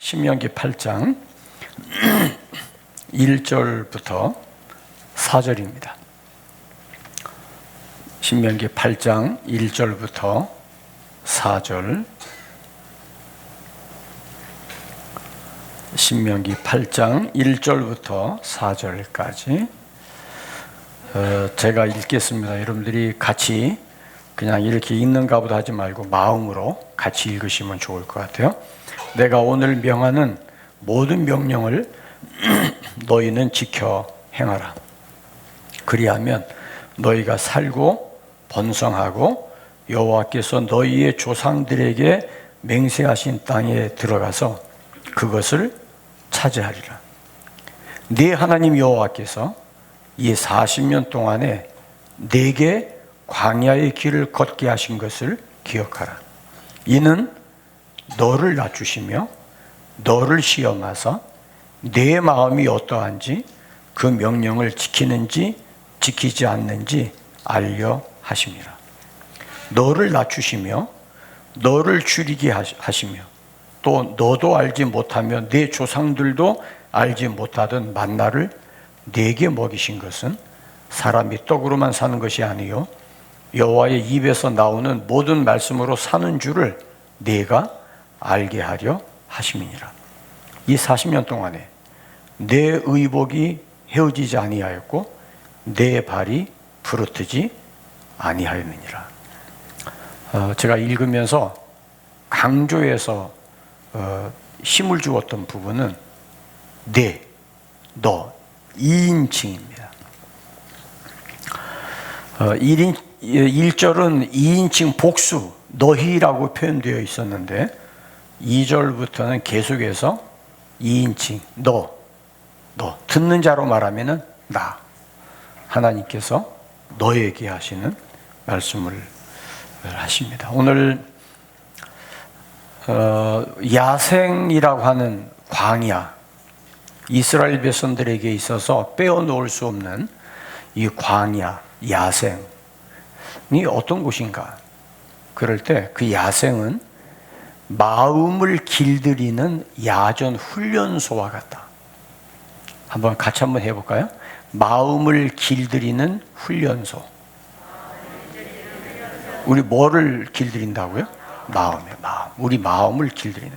신명기 8장 1절부터 4절입니다. 신명기 8장 1절부터 4절. 신명기 8장 1절부터 4절까지 제가 읽겠습니다. 여러분들이 같이 그냥 이렇게 읽는가 보다 하지 말고 마음으로 같이 읽으시면 좋을 것 같아요. 내가 오늘 명하는 모든 명령을 너희는 지켜 행하라. 그리하면 너희가 살고 번성하고 여호와께서 너희의 조상들에게 맹세하신 땅에 들어가서 그것을 차지하리라. 네 하나님 여호와께서 이 40년 동안에 네게 광야의 길을 걷게 하신 것을 기억하라. 이는 너를 낮추시며 너를 시험하사 네 마음이 어떠한지 그 명령을 지키는지 지키지 않는지 알려 하심이라. 너를 낮추시며 너를 줄이게 하시며 또 너도 알지 못하며 네 조상들도 알지 못하던 만나를 네게 먹이신 것은 사람이 떡으로만 사는 것이 아니요 여호와의 입에서 나오는 모든 말씀으로 사는 줄을 네가 알게 하려 하심이니라. 이 40년 동안에 내 의복이 헤어지지 아니하였고 내 발이 부르트지 아니하였느니라. 제가 읽으면서 강조해서 힘을 주었던 부분은 네, 너 2인칭입니다. 1절은 2인칭 복수 너희라고 표현되어 있었는데 2절부터는 계속해서 2인칭 너 듣는 자로 말하면은 나 하나님께서 너에게 하시는 말씀을 하십니다. 오늘 야생이라고 하는 광야, 이스라엘 백성들에게 있어서 빼어놓을 수 없는 이 광야, 야생이 어떤 곳인가? 그럴 때 그 야생은 마음을 길들이는 야전 훈련소와 같다. 한번 같이 한번 해볼까요? 마음을 길들이는 훈련소. 우리 뭐를 길들인다고요? 마음. 우리 마음을 길들이는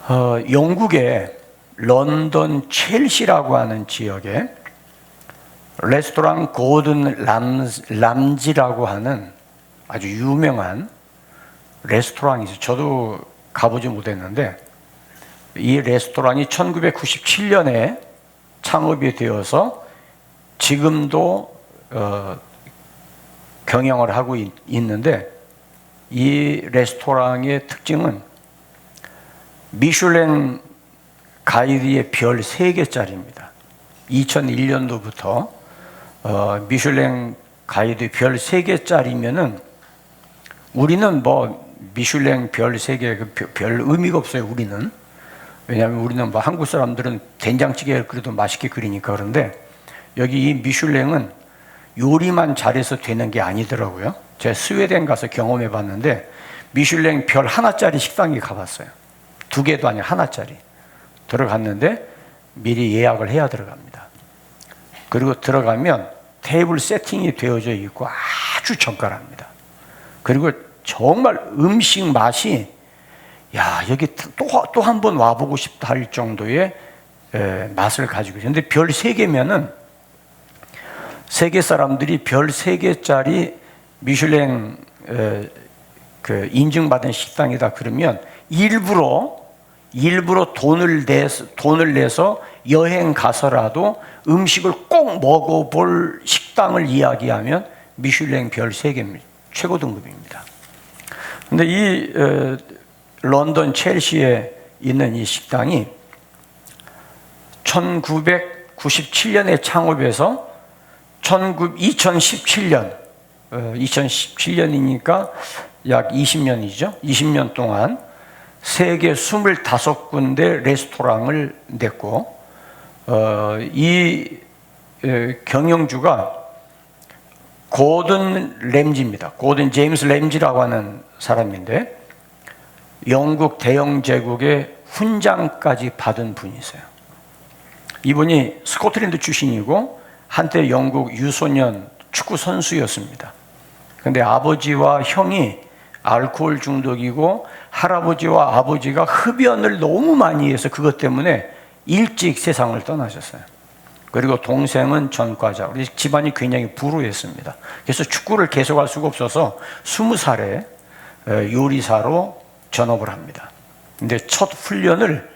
거죠. 영국의 런던 첼시라고 하는 지역에 레스토랑 고든 람지라고 하는 아주 유명한 레스토랑이 있어요. 저도 가보지 못했는데 이 레스토랑이 1997년에 창업이 되어서 지금도 경영을 하고 있는데 이 레스토랑의 특징은 미슐랭 가이드의 별 3개짜리입니다. 2001년도부터 미슐랭 가이드 별 3개짜리면은 우리는 뭐 미슐랭 별 3개 별 의미가 없어요. 우리는 왜냐하면 우리는 뭐 한국 사람들은 된장찌개를 끓여도 맛있게 끓이니까. 그런데 여기 이 미슐랭은 요리만 잘해서 되는 게 아니더라고요. 제가 스웨덴 가서 경험해 봤는데 미슐랭 별 하나짜리 식당에 가봤어요. 2개도 아니라 하나짜리 들어갔는데 미리 예약을 해야 들어갑니다. 그리고 들어가면 테이블 세팅이 되어져 있고 아주 정갈합니다. 그리고 정말 음식 맛이 여기 또 한 번 와보고 싶다 할 정도의 맛을 가지고 있어요. 근데 별 3개면은 세계 사람들이 별 3개짜리 미슐랭 그 인증받은 식당이다 그러면 일부러 돈을 내서 여행 가서라도 음식을 꼭 먹어볼 식당을 이야기하면 미슐랭 별 3개입니다. 최고 등급입니다. 근데 이 런던 첼시에 있는 이 식당이 1997년에 창업해서 2017년이니까 약 20년이죠. 20년 동안 세계 25군데 레스토랑을 냈고 이 경영주가 고든 램지입니다. 고든 제임스 램지라고 하는 사람인데 영국 대영 제국의 훈장까지 받은 분이세요. 이분이 스코틀랜드 출신이고 한때 영국 유소년 축구 선수였습니다. 그런데 아버지와 형이 알코올 중독이고 할아버지와 아버지가 흡연을 너무 많이 해서 그것 때문에 일찍 세상을 떠나셨어요. 그리고 동생은 전과자. 우리 집안이 굉장히 불우했습니다. 그래서 축구를 계속할 수가 없어서 20살에 요리사로 전업을 합니다. 근데 첫 훈련을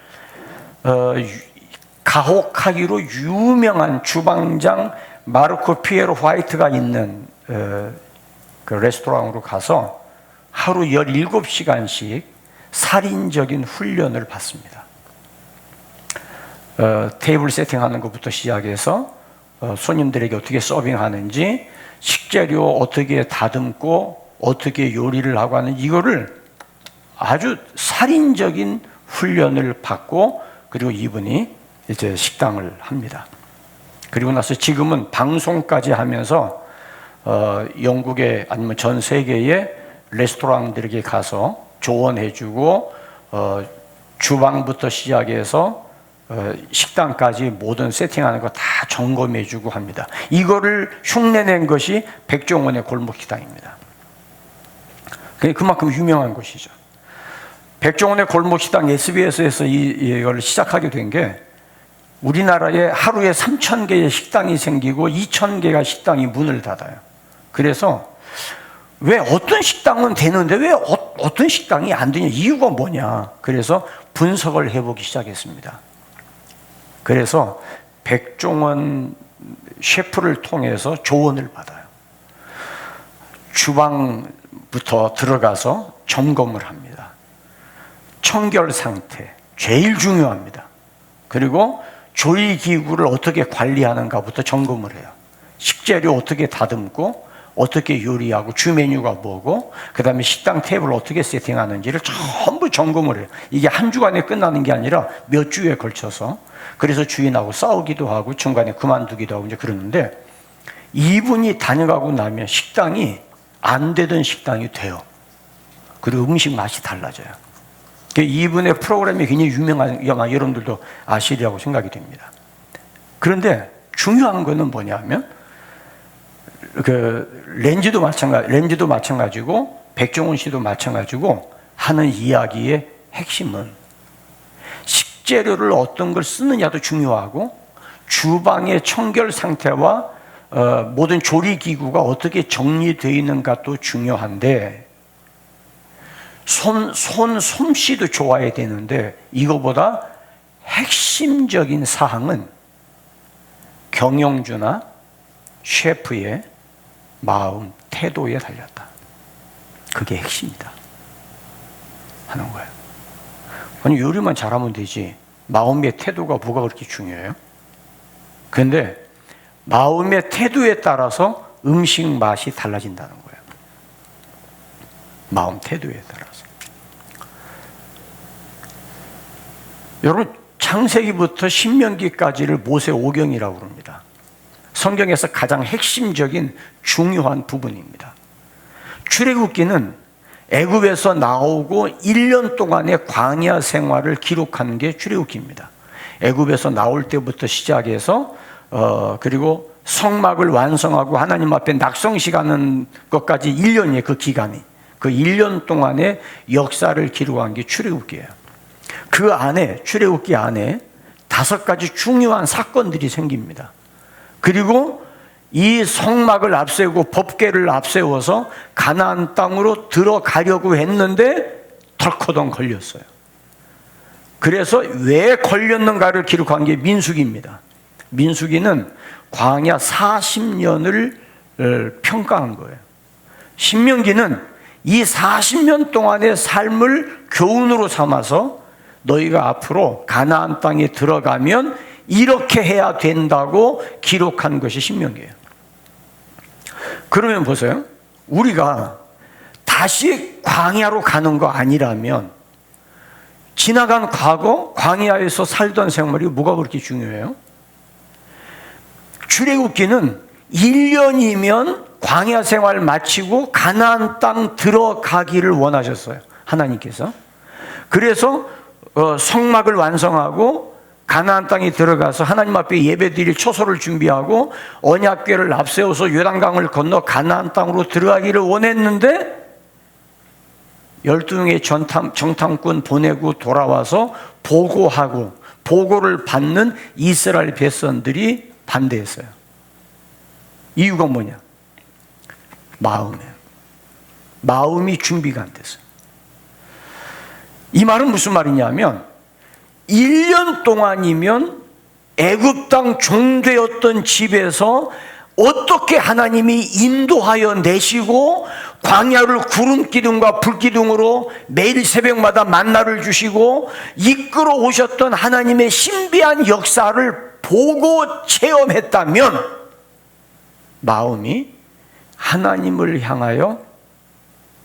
가혹하기로 유명한 주방장 마르코 피에로 화이트가 있는 그 레스토랑으로 가서 하루 17시간씩 살인적인 훈련을 받습니다. 테이블 세팅하는 것부터 시작해서 손님들에게 어떻게 서빙하는지, 식재료 어떻게 다듬고 어떻게 요리를 하고 하는 이거를 아주 살인적인 훈련을 받고, 그리고 이분이 이제 식당을 합니다. 그리고 나서 지금은 방송까지 하면서 영국에 아니면 전 세계의 레스토랑들에게 가서 조언해주고 주방부터 시작해서 식당까지 모든 세팅하는 거 다 점검해주고 합니다. 이거를 흉내낸 것이 백종원의 골목식당입니다. 그만큼 유명한 곳이죠. 백종원의 골목식당 SBS에서 이걸 시작하게 된 게 우리나라에 하루에 3,000개의 식당이 생기고 2,000개가 식당이 문을 닫아요. 그래서 왜 어떤 식당은 되는데 왜 어떤 식당이 안 되냐, 이유가 뭐냐. 그래서 분석을 해보기 시작했습니다. 그래서 백종원 셰프를 통해서 조언을 받아요. 주방부터 들어가서 점검을 합니다. 청결 상태 제일 중요합니다. 그리고 조리기구를 어떻게 관리하는가부터 점검을 해요. 식재료 어떻게 다듬고 어떻게 요리하고 주 메뉴가 뭐고, 그 다음에 식당 테이블 어떻게 세팅하는지를 전부 점검을 해요. 이게 한 주간에 끝나는 게 아니라 몇 주에 걸쳐서. 그래서 주인하고 싸우기도 하고 중간에 그만두기도 하고 이제 그러는데, 이분이 다녀가고 나면 식당이 안 되던 식당이 돼요. 그리고 음식 맛이 달라져요. 이분의 프로그램이 굉장히 유명한, 여러분들도 아시리라고 생각이 됩니다. 그런데 중요한 거는 뭐냐면 렌즈도 마찬가지고 백종원 씨도 마찬가지고 하는 이야기의 핵심은 식재료를 어떤 걸 쓰느냐도 중요하고 주방의 청결 상태와 모든 조리기구가 어떻게 정리되어 있는가도 중요한데, 솜씨도 좋아야 되는데, 이거보다 핵심적인 사항은 경영주나 셰프의 마음, 태도에 달렸다. 그게 핵심이다 하는 거예요. 아니, 요리만 잘하면 되지 마음의 태도가 뭐가 그렇게 중요해요? 그런데 마음의 태도에 따라서 음식 맛이 달라진다는 거예요. 마음 태도에 따라서. 여러분, 창세기부터 신명기까지를 모세 오경이라고 그럽니다. 성경에서 가장 핵심적인 중요한 부분입니다. 출애굽기는 애굽에서 나오고 1년 동안의 광야 생활을 기록하는 게 출애굽기입니다. 애굽에서 나올 때부터 시작해서 그리고 성막을 완성하고 하나님 앞에 낙성식하는 것까지 1년이에요. 그 기간이. 그 1년 동안의 역사를 기록한 게 출애굽기예요. 그 안에, 출애굽기 안에 5가지 중요한 사건들이 생깁니다. 그리고 이 성막을 앞세우고 법궤를 앞세워서 가나안 땅으로 들어가려고 했는데 덜커덩 걸렸어요. 그래서 왜 걸렸는가를 기록한 게 민수기입니다. 민수기는 광야 40년을 평가한 거예요. 신명기는 이 40년 동안의 삶을 교훈으로 삼아서 너희가 앞으로 가나안 땅에 들어가면 이렇게 해야 된다고 기록한 것이 신명기예요. 그러면 보세요. 우리가 다시 광야로 가는 거 아니라면 지나간 과거 광야에서 살던 생활이 뭐가 그렇게 중요해요? 출애굽기는 1년이면 광야 생활 마치고 가나안 땅 들어가기를 원하셨어요. 하나님께서. 그래서 성막을 완성하고 가나안 땅에 들어가서 하나님 앞에 예배드릴 초소를 준비하고 언약궤를 앞세워서 요단강을 건너 가나안 땅으로 들어가기를 원했는데 12명의 정탐꾼 보내고 돌아와서 보고를 받는 이스라엘 백성들이 반대했어요. 이유가 뭐냐? 마음이 준비가 안 됐어요. 이 말은 무슨 말이냐면 1년 동안이면 애굽 땅 종되었던 집에서 어떻게 하나님이 인도하여 내시고 광야를 구름 기둥과 불 기둥으로 매일 새벽마다 만나를 주시고 이끌어 오셨던 하나님의 신비한 역사를 보고 체험했다면 마음이 하나님을 향하여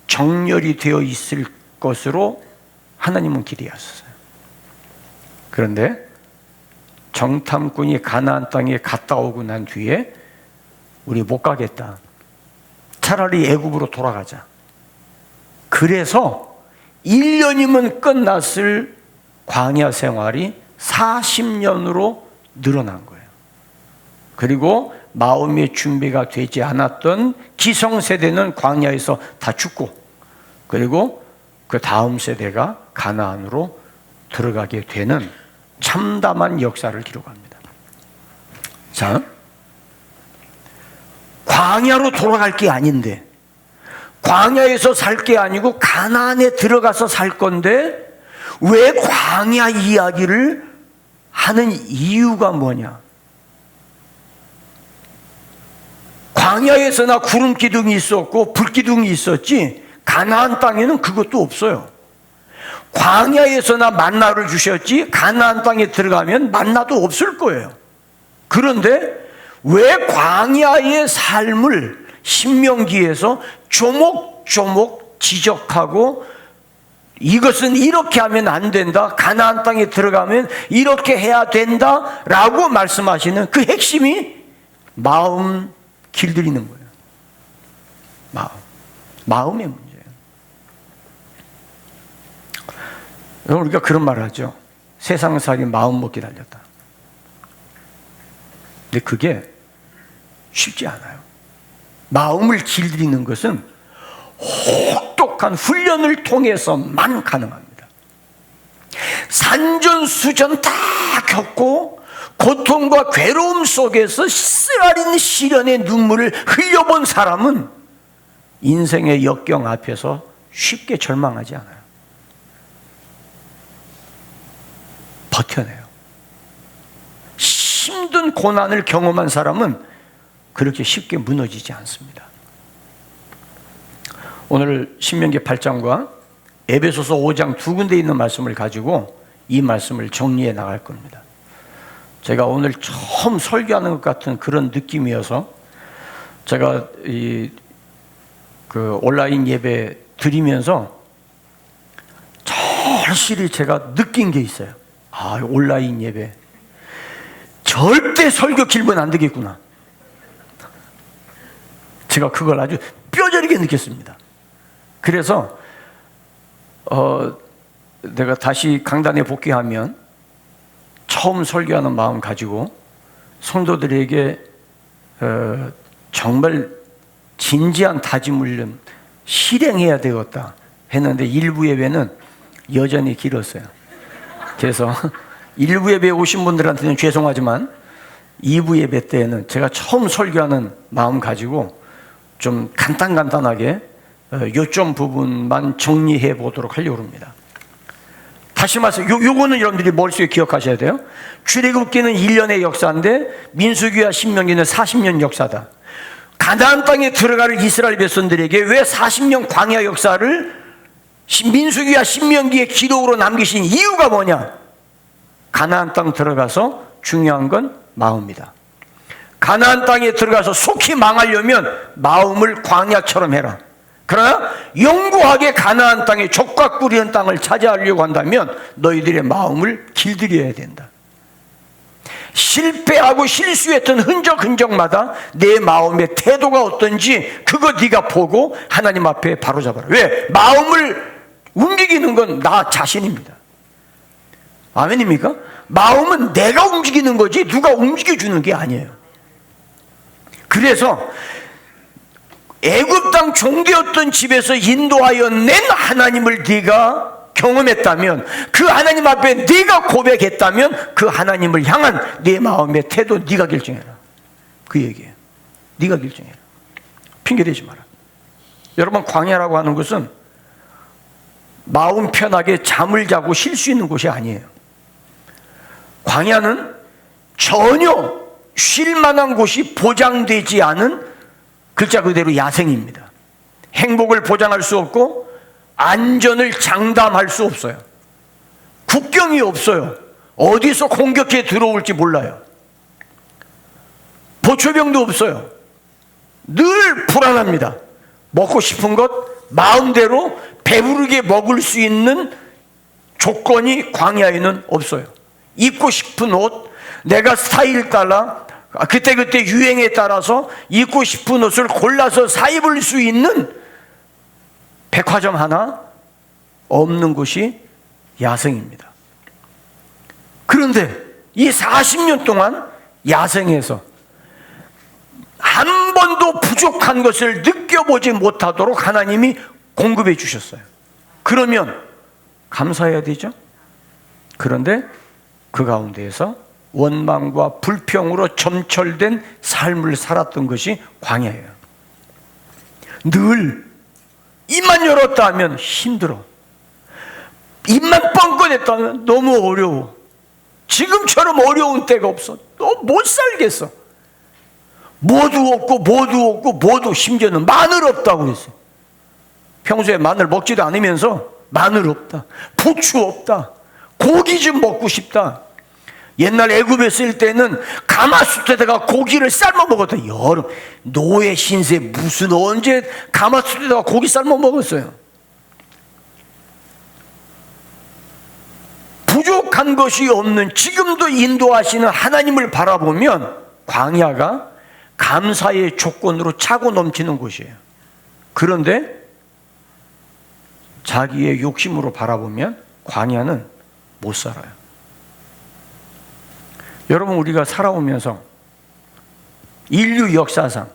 정렬이 되어 있을 것으로 하나님은 기대하셨어요. 그런데 정탐꾼이 가나안 땅에 갔다 오고 난 뒤에 우리 못 가겠다. 차라리 애굽으로 돌아가자. 그래서 1년이면 끝났을 광야 생활이 40년으로 늘어난 거예요. 그리고 마음의 준비가 되지 않았던 기성세대는 광야에서 다 죽고, 그리고 그 다음 세대가 가나안으로 들어가게 되는 참담한 역사를 기록합니다. 자, 광야로 돌아갈 게 아닌데, 광야에서 살 게 아니고 가나안에 들어가서 살 건데 왜 광야 이야기를 하는 이유가 뭐냐? 광야에서나 구름 기둥이 있었고 불 기둥이 있었지 가나안 땅에는 그것도 없어요. 광야에서나 만나를 주셨지 가나안 땅에 들어가면 만나도 없을 거예요. 그런데 왜 광야의 삶을 신명기에서 조목조목 지적하고 이것은 이렇게 하면 안 된다, 가나안 땅에 들어가면 이렇게 해야 된다 라고 말씀하시는 그 핵심이 마음 길들이는 거예요. 마음의 문제예요. 우리가 그런 말을 하죠. 세상살이 마음 먹기 달렸다. 근데 그게 쉽지 않아요. 마음을 길들이는 것은 혹독한 훈련을 통해서만 가능합니다. 산전수전 다 겪고 고통과 괴로움 속에서 쓰라린 시련의 눈물을 흘려본 사람은 인생의 역경 앞에서 쉽게 절망하지 않아요. 버텨내요. 힘든 고난을 경험한 사람은 그렇게 쉽게 무너지지 않습니다. 오늘 신명기 8장과 에베소서 5장 두 군데 있는 말씀을 가지고 이 말씀을 정리해 나갈 겁니다. 제가 오늘 처음 설교하는 것 같은 그런 느낌이어서 제가 그 온라인 예배 드리면서 절실히 제가 느낀 게 있어요. 온라인 예배 절대 설교 길면 안 되겠구나. 제가 그걸 아주 뼈저리게 느꼈습니다. 그래서 내가 다시 강단에 복귀하면 처음 설교하는 마음 가지고 성도들에게 정말 진지한 다짐을 실행해야 되겠다 했는데 일부 예배는 여전히 길었어요. 그래서 일부 예배에 오신 분들한테는 죄송하지만 2부 예배 때에는 제가 처음 설교하는 마음 가지고 좀 간단하게 요점 부분만 정리해 보도록 하려고 합니다. 다시 말해서 요거는 여러분들이 머릿속에 기억하셔야 돼요. 출애굽기는 1년의 역사인데 민수기와 신명기는 40년 역사다. 가나안 땅에 들어갈 이스라엘 백성들에게 왜 40년 광야 역사를 민수기와 신명기의 기록으로 남기신 이유가 뭐냐? 가나안 땅 들어가서 중요한 건 마음이다. 가나안 땅에 들어가서 속히 망하려면 마음을 광야처럼 해라. 그러나 영구하게 가나안 땅에 족과 꿀이는 땅을 차지하려고 한다면 너희들의 마음을 길들여야 된다. 실패하고 실수했던 흔적마다 내 마음의 태도가 어떤지 그거 네가 보고 하나님 앞에 바로잡아라. 왜? 마음을 움직이는 건 나 자신입니다. 아멘입니까? 마음은 내가 움직이는 거지 누가 움직여주는 게 아니에요. 그래서 애굽 땅 종되었던 집에서 인도하여 낸 하나님을 네가 경험했다면, 그 하나님 앞에 네가 고백했다면 그 하나님을 향한 네 마음의 태도 네가 결정해라. 그 얘기예요. 네가 결정해라. 핑계대지 마라. 여러분, 광야라고 하는 것은 마음 편하게 잠을 자고 쉴 수 있는 곳이 아니에요. 광야는 전혀 쉴 만한 곳이 보장되지 않은, 글자 그대로 야생입니다. 행복을 보장할 수 없고 안전을 장담할 수 없어요. 국경이 없어요. 어디서 공격해 들어올지 몰라요. 보초병도 없어요. 늘 불안합니다. 먹고 싶은 것 마음대로 배부르게 먹을 수 있는 조건이 광야에는 없어요. 입고 싶은 옷, 내가 스타일 따라 그때그때 유행에 따라서 입고 싶은 옷을 골라서 사 입을 수 있는 백화점 하나 없는 곳이 야생입니다. 그런데 이 40년 동안 야생에서 한 번도 부족한 것을 느껴보지 못하도록 하나님이 공급해 주셨어요. 그러면 감사해야 되죠? 그런데 그 가운데에서 원망과 불평으로 점철된 삶을 살았던 것이 광야예요. 늘 입만 열었다 하면 힘들어. 입만 뻥꺼냈다 하면 너무 어려워. 지금처럼 어려운 때가 없어. 너 못 살겠어. 뭐도 없고 뭐도 없고 뭐도, 심지어는 마늘 없다고 그랬어요. 평소에 마늘 먹지도 않으면서 마늘 없다, 부추 없다, 고기 좀 먹고 싶다. 옛날 애굽에 있을 때는 가마솥에다가 고기를 삶아 먹었다. 여름 노예 신세 무슨 언제 가마솥에다가 고기 삶아 먹었어요. 부족한 것이 없는, 지금도 인도하시는 하나님을 바라보면 광야가 감사의 조건으로 차고 넘치는 곳이에요. 그런데 자기의 욕심으로 바라보면 광야는 못 살아요. 여러분, 우리가 살아오면서 인류 역사상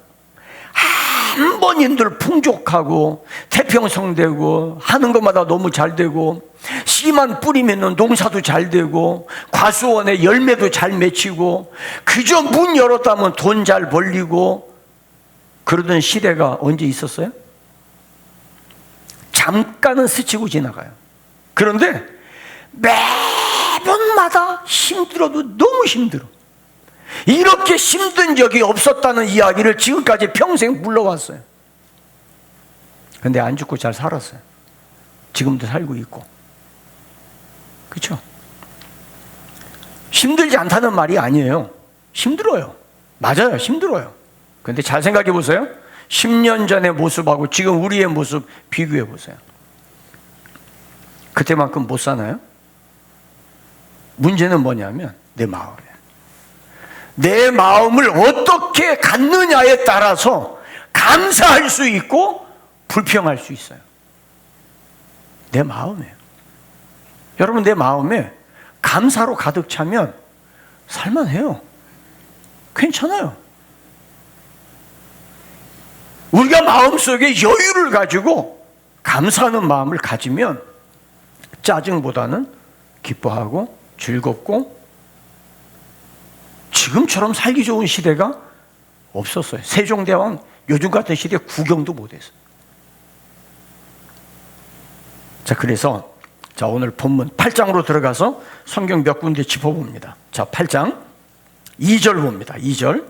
한 번인들 풍족하고 태평성되고 하는 것마다 너무 잘 되고, 씨만 뿌리면 농사도 잘 되고 과수원에 열매도 잘 맺히고 그저 문 열었다면 돈 잘 벌리고 그러던 시대가 언제 있었어요? 잠깐은 스치고 지나가요. 그런데 매번마다 힘들어도 너무 힘들어. 이렇게 힘든 적이 없었다는 이야기를 지금까지 평생 물러왔어요. 근데 안 죽고 잘 살았어요. 지금도 살고 있고. 그렇죠? 힘들지 않다는 말이 아니에요. 힘들어요. 맞아요. 힘들어요. 근데 잘 생각해 보세요. 10년 전의 모습하고 지금 우리의 모습 비교해 보세요. 그때만큼 못 사나요? 문제는 뭐냐면 내 마음이에요. 내 마음을 어떻게 갖느냐에 따라서 감사할 수 있고 불평할 수 있어요. 내 마음이에요. 여러분, 내 마음에 감사로 가득 차면 살만해요. 괜찮아요. 우리가 마음속에 여유를 가지고 감사하는 마음을 가지면 짜증보다는 기뻐하고 즐겁고, 지금처럼 살기 좋은 시대가 없었어요. 세종대왕 요즘 같은 시대에 구경도 못했어요. 자, 그래서 오늘 본문 8장으로 들어가서 성경 몇 군데 짚어봅니다. 자, 8장 2절 봅니다. 2절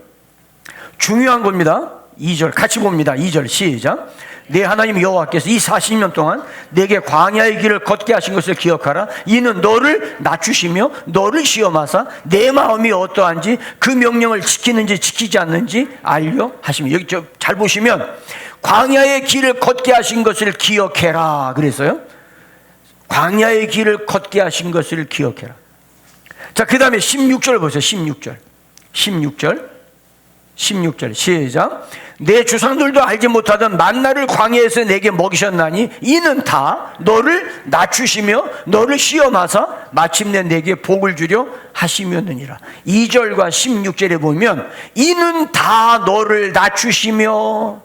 중요한 겁니다. 2절 같이 봅니다. 2절 시작. 내 하나님 여호와께서 이 40년 동안 내게 광야의 길을 걷게 하신 것을 기억하라. 이는 너를 낮추시며 너를 시험하사 내 마음이 어떠한지 그 명령을 지키는지 지키지 않는지 알려 하시며, 여기 잘 보시면 광야의 길을 걷게 하신 것을 기억해라 그랬어요. 광야의 길을 걷게 하신 것을 기억해라. 자, 그 다음에 16절 보세요. 16절 16절 시작. 내 조상들도 알지 못하던 만나를 광야에서 내게 먹이셨나니 이는 다 너를 낮추시며 너를 시험하사 마침내 내게 복을 주려 하시면느니라. 2절과 16절에 보면 이는 다 너를 낮추시며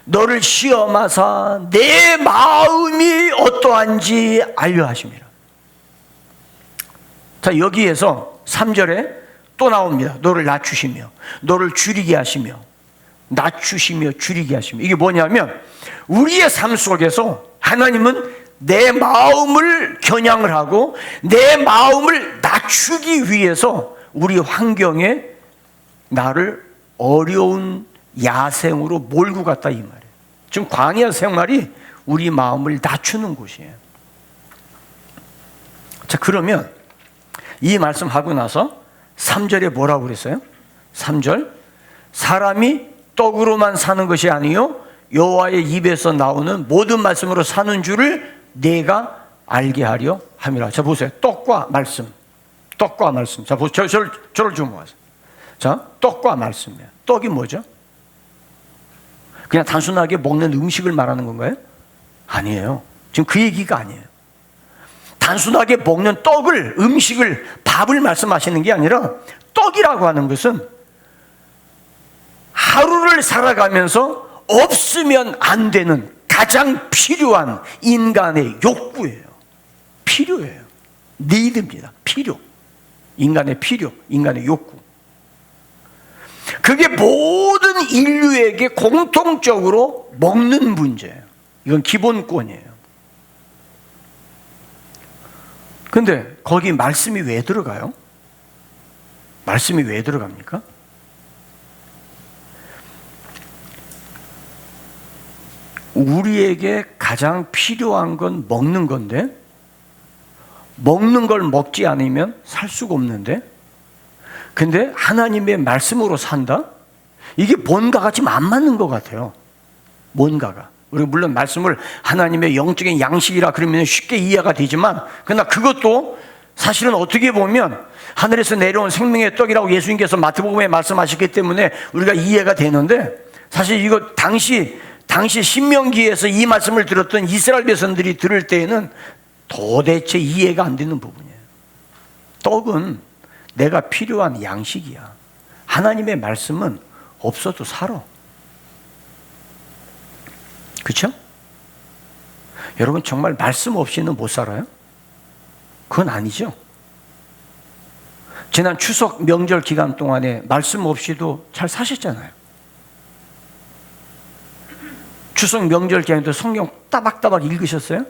너를 시험하사 내 마음이 어떠한지 알려 하심이라. 자, 여기에서 3절에 또 나옵니다. 너를 낮추시며 너를 줄이게 하시며, 낮추시며 줄이게 하시며. 이게 뭐냐면 우리의 삶 속에서 하나님은 내 마음을 겨냥을 하고 내 마음을 낮추기 위해서 우리 환경에 나를 어려운 야생으로 몰고 갔다 이 말이에요. 지금 광야 생활이 우리 마음을 낮추는 곳이에요. 자, 그러면 이 말씀하고 나서 3절에 뭐라고 그랬어요? 3절, 사람이 떡으로만 사는 것이 아니요 여호와의 입에서 나오는 모든 말씀으로 사는 줄을 내가 알게 하려 함이라. 자, 보세요. 떡과 말씀. 떡과 말씀. 자, 보세요. 저를 주목하세요. 자, 떡과 말씀이에요. 떡이 뭐죠? 그냥 단순하게 먹는 음식을 말하는 건가요? 아니에요. 지금 그 얘기가 아니에요. 단순하게 먹는 떡을, 음식을, 밥을 말씀하시는 게 아니라 떡이라고 하는 것은 하루를 살아가면서 없으면 안 되는 가장 필요한 인간의 욕구예요. 필요예요. 니드입니다. 필요. 인간의 필요, 인간의 욕구. 그게 모든 인류에게 공통적으로 먹는 문제예요. 이건 기본권이에요. 근데 거기 말씀이 왜 들어가요? 말씀이 왜 들어갑니까? 우리에게 가장 필요한 건 먹는 건데, 먹는 걸 먹지 않으면 살 수가 없는데, 근데 하나님의 말씀으로 산다? 이게 뭔가가 지금 안 맞는 것 같아요. 뭔가가. 우리가 물론 말씀을 하나님의 영적인 양식이라 그러면 쉽게 이해가 되지만, 그러나 그것도 사실은 어떻게 보면 하늘에서 내려온 생명의 떡이라고 예수님께서 마태복음에 말씀하셨기 때문에 우리가 이해가 되는데, 사실 이거 당시 신명기에서 이 말씀을 들었던 이스라엘 백성들이 들을 때에는 도대체 이해가 안 되는 부분이에요. 떡은 내가 필요한 양식이야. 하나님의 말씀은 없어도 살아. 그렇죠? 여러분 정말 말씀 없이는 못 살아요? 그건 아니죠. 지난 추석 명절 기간 동안에 말씀 없이도 잘 사셨잖아요. 추석 명절 기간에도 성경 따박따박 읽으셨어요?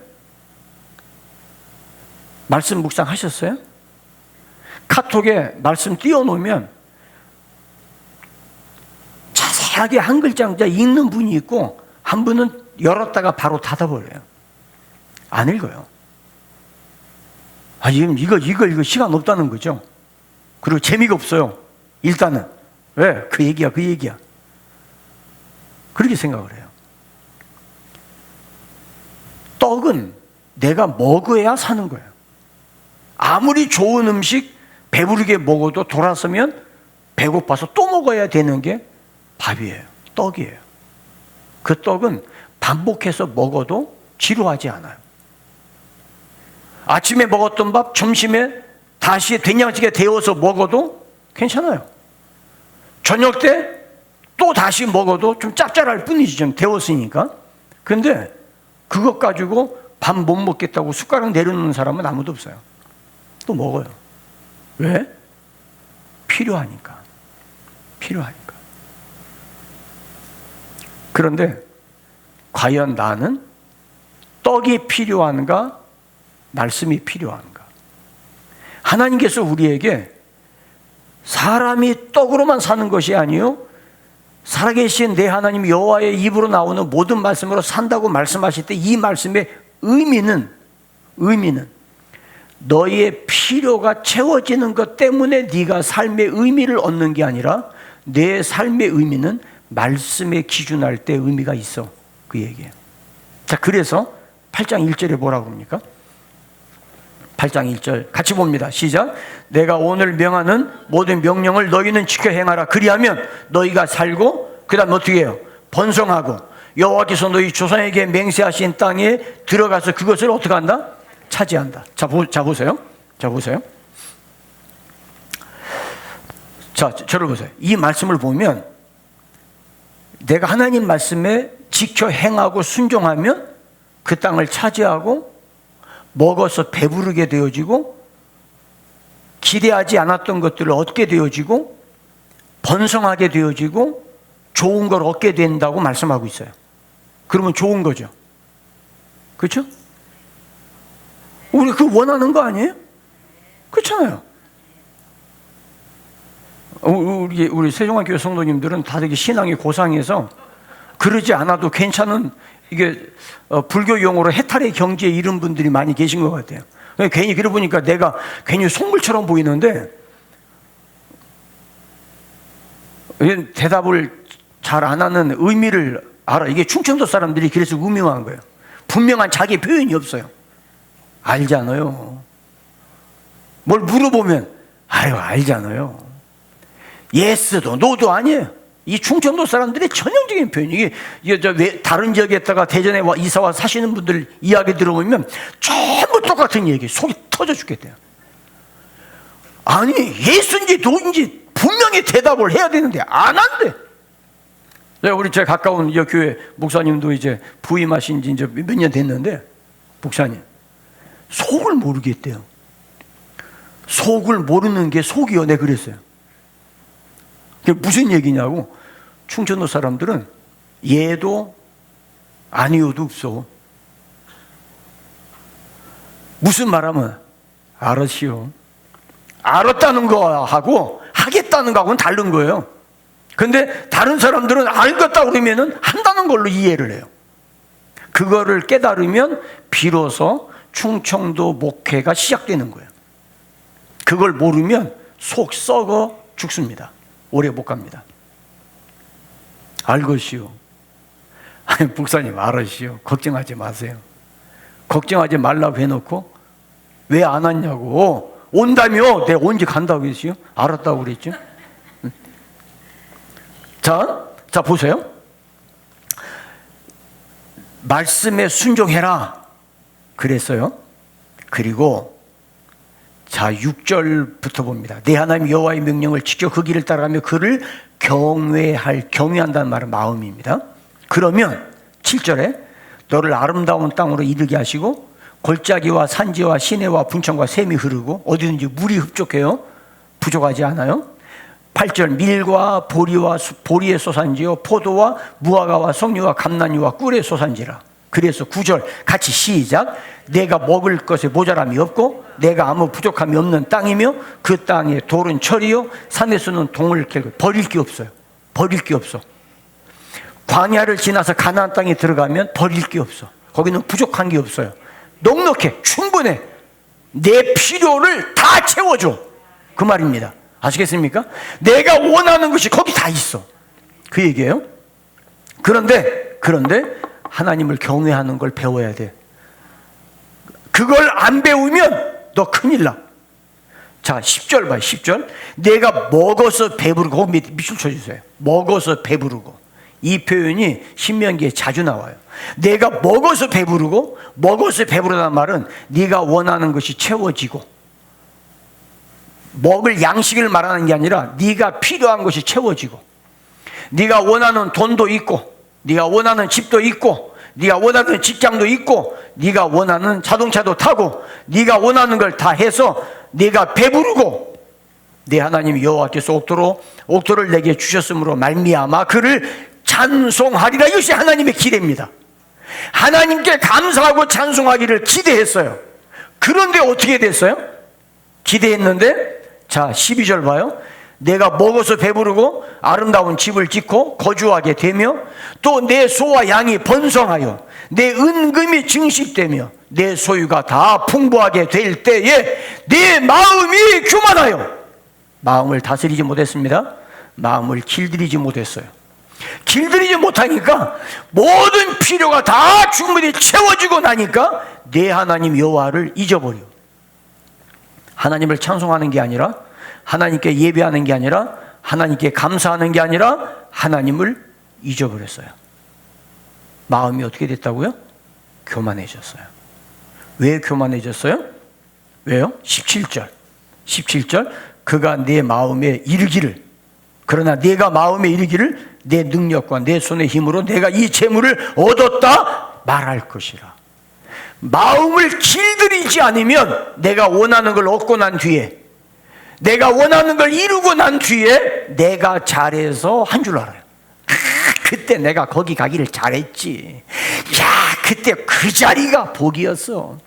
말씀 묵상하셨어요? 카톡에 말씀 띄워놓으면 자세하게 한 글자 한 글자 읽는 분이 있고, 한 분은 열었다가 바로 닫아버려요. 안 읽어요. 이거 시간 없다는 거죠. 그리고 재미가 없어요. 일단은. 왜? 그 얘기야. 그렇게 생각을 해요. 떡은 내가 먹어야 사는 거예요. 아무리 좋은 음식 배부르게 먹어도 돌아서면 배고파서 또 먹어야 되는 게 밥이에요. 떡이에요. 그 떡은 반복해서 먹어도 지루하지 않아요. 아침에 먹었던 밥 점심에 다시 된장찌개 데워서 먹어도 괜찮아요. 저녁 때 또 다시 먹어도 좀 짭짤할 뿐이지, 좀 데웠으니까. 근데 그것 가지고 밥 못 먹겠다고 숟가락 내려놓는 사람은 아무도 없어요. 또 먹어요. 왜? 필요하니까. 그런데 과연 나는 떡이 필요한가? 말씀이 필요한가? 하나님께서 우리에게 사람이 떡으로만 사는 것이 아니요 살아계신 내 하나님 여호와의 입으로 나오는 모든 말씀으로 산다고 말씀하실 때, 이 말씀의 의미는 너희의 필요가 채워지는 것 때문에 네가 삶의 의미를 얻는 게 아니라, 내 삶의 의미는 말씀에 기준할 때 의미가 있어. 그 얘기예요. 자, 그래서 8장 1절에 뭐라고 합니까? 8장 1절 같이 봅니다. 시작. 내가 오늘 명하는 모든 명령을 너희는 지켜 행하라. 그리하면 너희가 살고, 그 다음 어떻게 해요? 번성하고 여호와께서 너희 조상에게 맹세하신 땅에 들어가서 그것을 어떻게 한다? 차지한다. 자 보세요. 자, 저를 보세요. 이 말씀을 보면 내가 하나님 말씀에 지켜 행하고 순종하면 그 땅을 차지하고 먹어서 배부르게 되어지고 기대하지 않았던 것들을 얻게 되어지고 번성하게 되어지고 좋은 걸 얻게 된다고 말씀하고 있어요. 그러면 좋은 거죠. 그렇죠? 우리 그 원하는 거 아니에요? 그렇잖아요. 우리 세종안교회 성도님들은 다들 신앙이 고상해서 그러지 않아도 괜찮은, 이게 불교 용어로 해탈의 경지에 이른 분들이 많이 계신 것 같아요. 괜히 그래 보니까 내가 괜히 속물처럼 보이는데 대답을 잘 안 하는 의미를 알아. 이게 충청도 사람들이 그래서 음흉한 거예요. 분명한 자기 표현이 없어요. 알잖아요. 뭘 물어보면 아유 알잖아요. 예스도 노도 아니에요. 이 충청도 사람들의 전형적인 표현이 이게 다른 지역에다가 대전에 이사 와 사시는 분들 이야기 들어보면 전부 똑같은 얘기. 속이 터져 죽겠대요. 아니 예수인지 노인지 분명히 대답을 해야 되는데 안 한대. 우리 제 가까운 이 교회 목사님도 이제 부임하신 지 이제 몇 년 됐는데, 목사님 속을 모르겠대요. 속을 모르는 게 속이요. 내 그랬어요. 그게 무슨 얘기냐고. 충청도 사람들은 예도 아니요도 없어. 무슨 말하면 알았시오. 알았다는 거하고 하겠다는 거하고는 다른 거예요. 근데 다른 사람들은 알겠다 그러면은 한다는 걸로 이해를 해요. 그거를 깨달으면 비로소 충청도 목회가 시작되는 거예요. 그걸 모르면 속 썩어 죽습니다. 오래 못 갑니다. 알것이요. 아니 목사님 알았시오. 걱정하지 마세요. 걱정하지 말라고 해놓고 왜 안 왔냐고. 온다며. 내가 언제 간다고 했어요? 알았다고 그랬죠. 자 보세요. 말씀에 순종해라 그랬어요. 그리고 자 6절부터 봅니다. 내 하나님 여호와의 명령을 지켜 그 길을 따라가며 그를 경외한다는 말은 마음입니다. 그러면 7절에 너를 아름다운 땅으로 이르게 하시고 골짜기와 산지와 시내와 분천과 샘이 흐르고 어디든지 물이 흡족해요. 부족하지 않아요. 8절 밀과 보리의 소산지요 포도와 무화과와 석류와 감나니와 꿀의 소산지라. 그래서 9절 같이 시작. 내가 먹을 것에 모자람이 없고 내가 아무 부족함이 없는 땅이며 그 땅에 돌은 철이요 산에서는 동을 캐고 버릴 게 없어요. 버릴 게 없어. 광야를 지나서 가나안 땅에 들어가면 버릴 게 없어. 거기는 부족한 게 없어요. 넉넉해. 충분해. 내 필요를 다 채워줘. 그 말입니다. 아시겠습니까? 내가 원하는 것이 거기 다 있어. 그 얘기예요. 그런데 하나님을 경외하는 걸 배워야 돼. 그걸 안 배우면 너 큰일 나. 자 10절 봐요. 10절 내가 먹어서 배부르고, 거기 밑줄 쳐주세요. 먹어서 배부르고. 이 표현이 신명기에 자주 나와요. 내가 먹어서 배부르다는 말은 네가 원하는 것이 채워지고, 먹을 양식을 말하는 게 아니라 네가 필요한 것이 채워지고, 네가 원하는 돈도 있고, 네가 원하는 집도 있고, 네가 원하는 직장도 있고, 네가 원하는 자동차도 타고, 네가 원하는 걸 다 해서 네가 배부르고, 내 하나님 여호와께서 옥토를 내게 주셨으므로 말미암아 그를 찬송하리라. 이것이 하나님의 기대입니다. 하나님께 감사하고 찬송하기를 기대했어요. 그런데 어떻게 됐어요? 기대했는데 자 12절 봐요. 내가 먹어서 배부르고 아름다운 집을 짓고 거주하게 되며 또 내 소와 양이 번성하여 내 은금이 증식되며 내 소유가 다 풍부하게 될 때에 내 마음이 교만하여. 마음을 다스리지 못했습니다. 마음을 길들이지 못했어요. 길들이지 못하니까 모든 필요가 다 충분히 채워지고 나니까 내 하나님 여호와를 잊어버려. 하나님을 찬송하는 게 아니라, 하나님께 예배하는 게 아니라, 하나님께 감사하는 게 아니라 하나님을 잊어버렸어요. 마음이 어떻게 됐다고요? 교만해졌어요. 왜 교만해졌어요? 왜요? 17절 그가 내 마음에 이르기를, 그러나 내가 마음에 이르기를 내 능력과 내 손의 힘으로 내가 이 재물을 얻었다 말할 것이라. 마음을 길들이지 않으면 내가 원하는 걸 얻고 난 뒤에, 내가 원하는 걸 이루고 난 뒤에 내가 잘해서 한 줄 알아요. 그때 내가 거기 가기를 잘했지. 야, 그때 그 자리가 복이었어.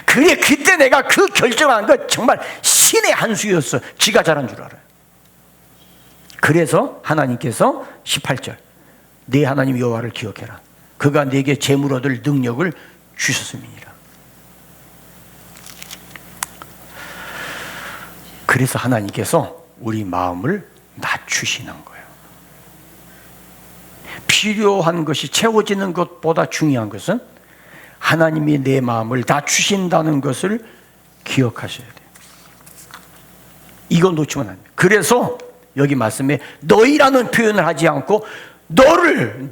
그래, 그때 내가 그 결정한 거 정말 신의 한 수였어. 지가 잘한 줄 알아요. 그래서 하나님께서 18절, 네 하나님 여호와를 기억해라. 그가 네게 재물 얻을 능력을 주셨음이니라. 그래서 하나님께서 우리 마음을 낮추시는 거예요. 필요한 것이 채워지는 것보다 중요한 것은 하나님이 내 마음을 낮추신다는 것을 기억하셔야 돼요. 이거 놓치면 안 돼요. 그래서 여기 말씀에 너희라는 표현을 하지 않고 너를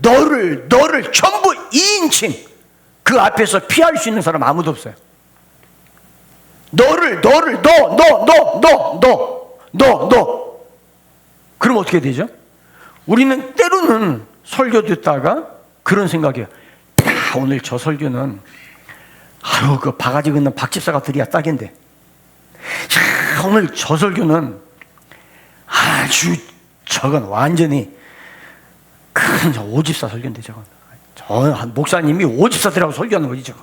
전부 2인칭, 그 앞에서 피할 수 있는 사람 아무도 없어요. 너를 너. 그럼 어떻게 되죠? 우리는 때로는 설교 듣다가 그런 생각이에요. 야, 오늘 저 설교는 아유, 그 바가지 긋는 박 집사가 들이야 딱인데. 야, 오늘 저 설교는 아주 저건 완전히 큰 오집사 설교인데 저건. 저 목사님이 오집사들하고 설교하는 거지 저거.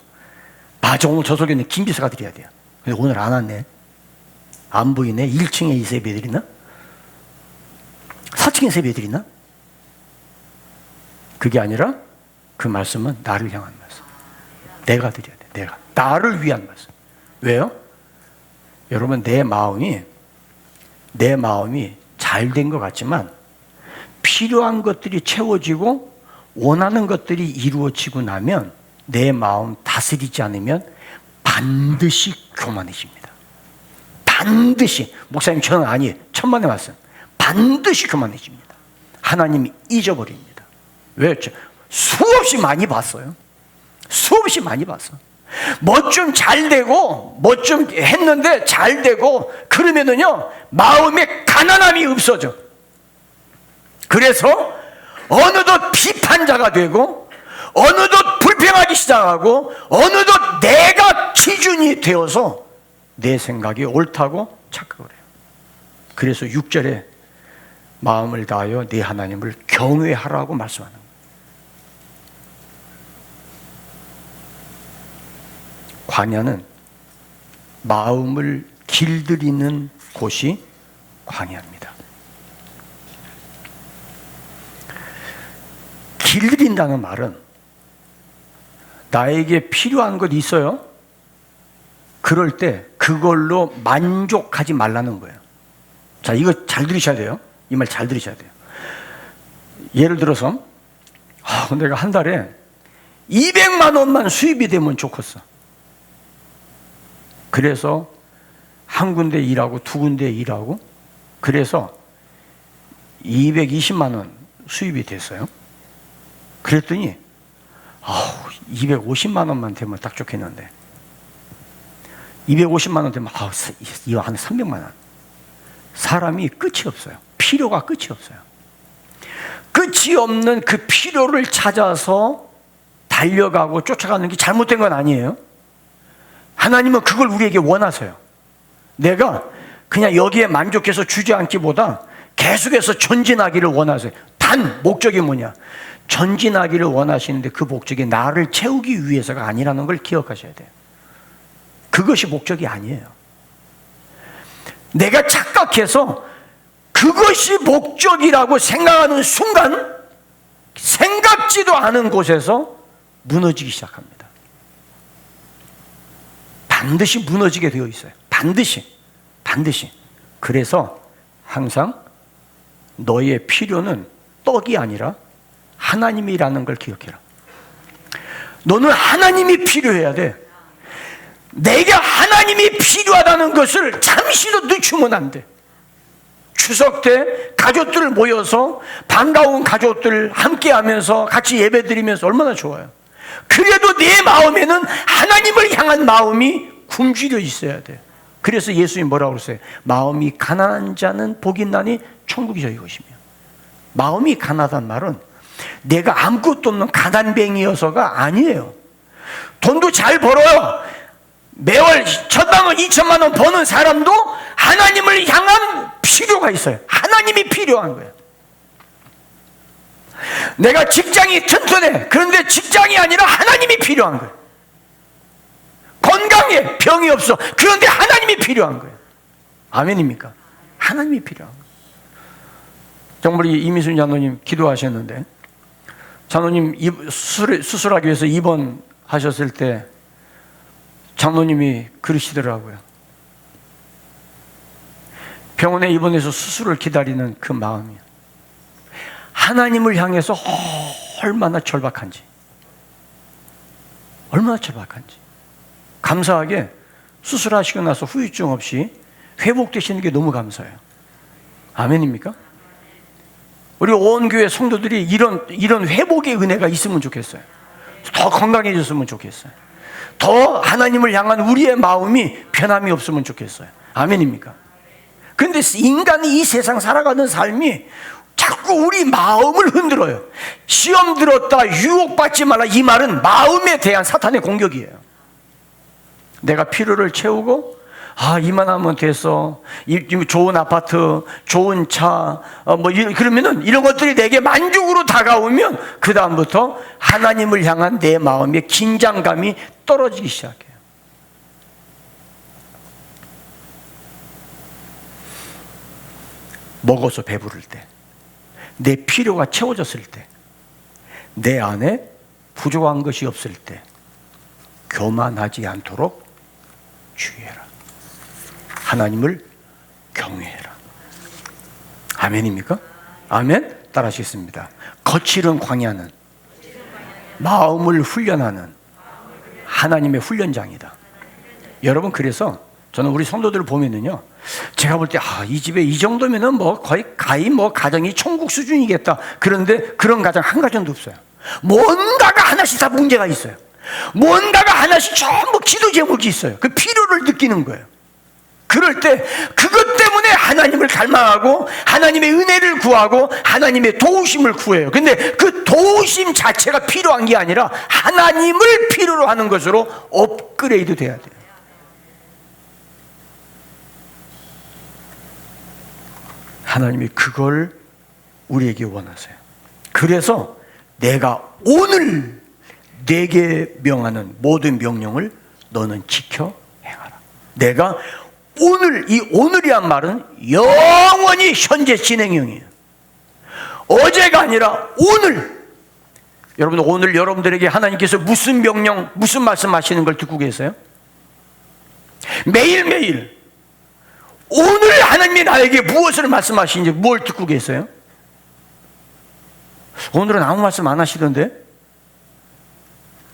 맞아, 오늘 저 설교는 김 집사가 드려야 돼요. 근데 오늘 안 왔네. 안 보이네. 1층에 이 세배드리나? 4층에 세배드리나? 그게 아니라 그 말씀은 나를 향한 말씀. 내가 드려야 돼. 내가. 나를 위한 말씀. 왜요? 여러분, 내 마음이 잘 된 것 같지만 필요한 것들이 채워지고 원하는 것들이 이루어지고 나면 내 마음 다스리지 않으면 반드시 교만해집니다. 반드시. 목사님 저는 아니에요. 천만의 말씀. 반드시 교만해집니다. 하나님이 잊어버립니다. 왜? 수없이 많이 봤어요. 수없이 많이 봤어. 뭐 좀 잘 되고 뭐 좀 했는데 잘 되고 그러면은요 마음에 가난함이 없어져. 그래서 어느덧 비판자가 되고 어느덧 불평하기 시작하고 어느덧 내가 기준이 되어서 내 생각이 옳다고 착각을 해요. 그래서 6절에 마음을 다하여 네 하나님을 경외하라고 말씀하는 거예요. 광야는 마음을 길들이는 곳이 광야입니다. 길들인다는 말은 나에게 필요한 것 있어요? 그럴 때 그걸로 만족하지 말라는 거예요. 자, 이거 잘 들으셔야 돼요. 이 말 잘 들으셔야 돼요. 예를 들어서 내가 한 달에 200만 원만 수입이 되면 좋겠어. 그래서 한 군데 일하고 두 군데 일하고 그래서 220만 원 수입이 됐어요. 그랬더니 250만 원만 되면 딱 좋겠는데 250만 원 되면 이거 한 300만 원. 사람이 끝이 없어요. 필요가 끝이 없어요. 끝이 없는 그 필요를 찾아서 달려가고 쫓아가는 게 잘못된 건 아니에요. 하나님은 그걸 우리에게 원하세요. 내가 그냥 여기에 만족해서 주저앉기보다 계속해서 전진하기를 원하세요. 단 목적이 뭐냐? 전진하기를 원하시는데 그 목적이 나를 채우기 위해서가 아니라는 걸 기억하셔야 돼요. 그것이 목적이 아니에요. 내가 착각해서 그것이 목적이라고 생각하는 순간 생각지도 않은 곳에서 무너지기 시작합니다. 반드시 무너지게 되어 있어요. 반드시. 그래서 항상 너의 필요는 떡이 아니라 하나님이라는 걸 기억해라. 너는 하나님이 필요해야 돼. 내게 하나님이 필요하다는 것을 잠시도 늦추면 안 돼. 추석 때 가족들 모여서 반가운 가족들 함께 하면서 같이 예배 드리면서 얼마나 좋아요. 그래도 내 마음에는 하나님을 향한 마음이 굶주려 있어야 돼. 그래서 예수님이 뭐라고 그러세요? 마음이 가난한 자는 복이 있나니 천국이 저희 것이며. 마음이 가난하단 말은 내가 아무것도 없는 가난뱅이여서가 아니에요. 돈도 잘 벌어요. 매월 1,000만 원, 2,000만 원 버는 사람도 하나님을 향한 필요가 있어요. 하나님이 필요한 거예요. 내가 직장이 튼튼해. 그런데 직장이 아니라 하나님이 필요한 거예요. 건강해. 병이 없어. 그런데 하나님이 필요한 거예요. 아멘입니까? 하나님이 필요한 거예요. 정말 이미순 장로님 기도하셨는데, 장로님 수술하기 위해서 입원하셨을 때 장로님이 그러시더라고요. 병원에 입원해서 수술을 기다리는 그 마음이 하나님을 향해서 얼마나 절박한지, 얼마나 절박한지. 감사하게 수술하시고 나서 후유증 없이 회복되시는 게 너무 감사해요. 아멘입니까? 우리 온 교회 성도들이 이런 회복의 은혜가 있으면 좋겠어요. 더 건강해졌으면 좋겠어요. 더 하나님을 향한 우리의 마음이 변함이 없으면 좋겠어요. 아멘입니까? 그런데 인간이 이 세상 살아가는 삶이 자꾸 우리 마음을 흔들어요. 시험 들었다, 유혹받지 말라, 이 말은 마음에 대한 사탄의 공격이에요. 내가 필요를 채우고 이만하면 됐어. 좋은 아파트, 좋은 차, 그러면은 이런 것들이 내게 만족으로 다가오면 그 다음부터 하나님을 향한 내 마음의 긴장감이 떨어지기 시작해요. 먹어서 배부를 때, 내 필요가 채워졌을 때, 내 안에 부족한 것이 없을 때 교만하지 않도록 주의해라. 하나님을 경외해라. 아멘입니까? 아멘? 따라하시겠습니다. 거칠은 광야는 마음을 훈련하는 하나님의 훈련장이다. 여러분, 그래서 저는 우리 성도들을 보면은요, 제가 볼 때 이 집에 이 정도면은 거의 가정이 천국 수준이겠다. 그런데 그런 가정 한 가정도 없어요. 뭔가가 하나씩 다 문제가 있어요. 뭔가가 하나씩 전부 기도 제목이 있어요. 그 필요를 느끼는 거예요. 그럴 때 그것 때문에 하나님을 갈망하고 하나님의 은혜를 구하고 하나님의 도우심을 구해요. 근데 그 도우심 자체가 필요한 게 아니라 하나님을 필요로 하는 것으로 업그레이드 돼야 돼요. 하나님이 그걸 우리에게 원하세요. 그래서 내가 오늘 내게 명하는 모든 명령을 너는 지켜 행하라. 내가 오늘, 이 오늘이란 말은 영원히 현재 진행형이에요. 어제가 아니라 오늘. 여러분, 오늘 여러분들에게 하나님께서 무슨 명령, 무슨 말씀하시는 걸 듣고 계세요? 매일매일 오늘 하나님이 나에게 무엇을 말씀하시는지 뭘 듣고 계세요? 오늘은 아무 말씀 안 하시던데?